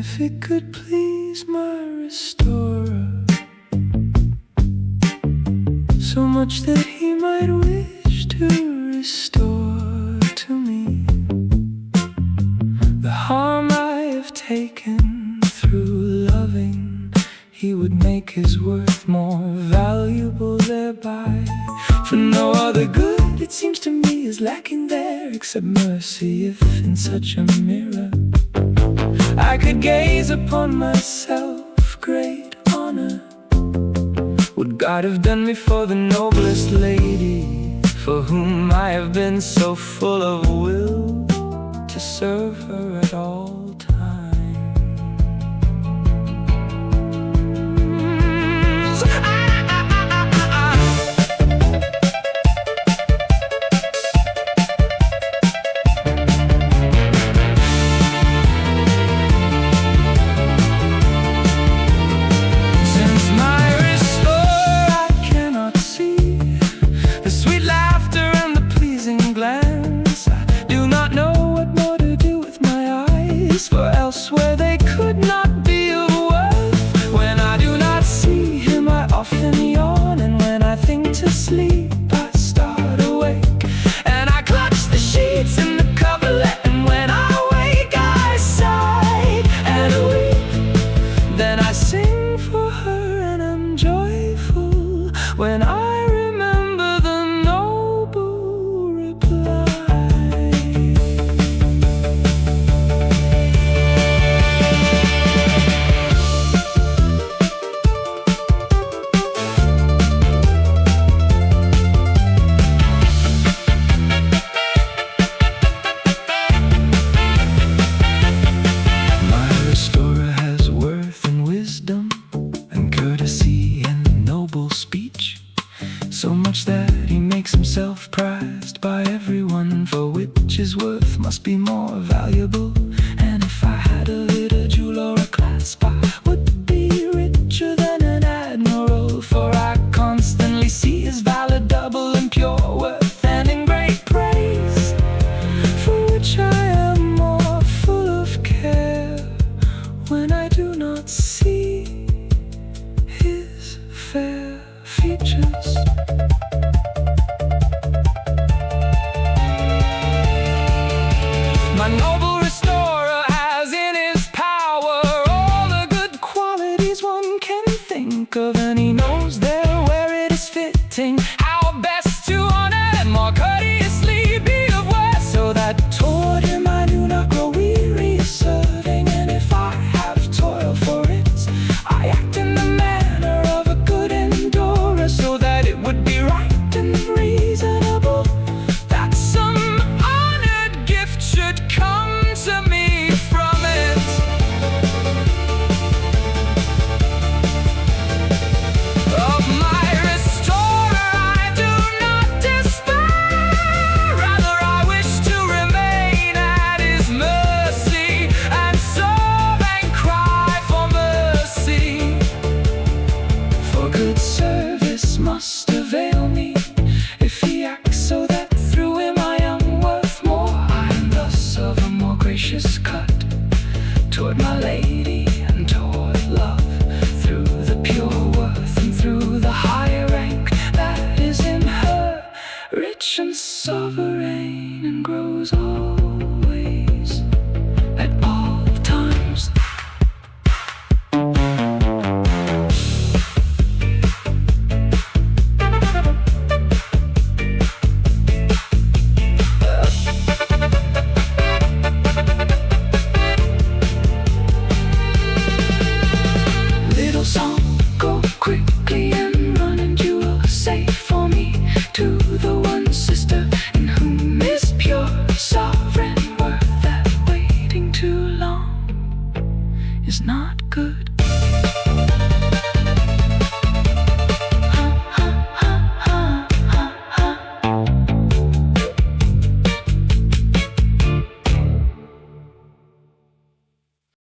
if it could please my restorer, so much that he might wish to restore to me the harm I have taken through loving. He would make his worth more valuable thereby. For no other good, it seems to me, is lacking there, except mercy. If in such a mirror I could gaze upon myself, great honor would God have done me for the noblest lady, for whom I have been so full of will to serve her at all times. For elsewhere they could not be of worth. When I do not see him, I often yawn, and when I think to sleep, I start awake, and I clutch the sheets and the coverlet, and when I wake, I sigh and weep. Then I sing for her, and am joyful when I remember the noble reply. So much that he makes himself prized by everyone, for which his worth must be more valuable. And if I had a little jewel or a clasp, I would be richer than an admiral, for I constantly see his valor double in pure worth and in great praise, for which I am more full of care when I do not see his fair features. My noble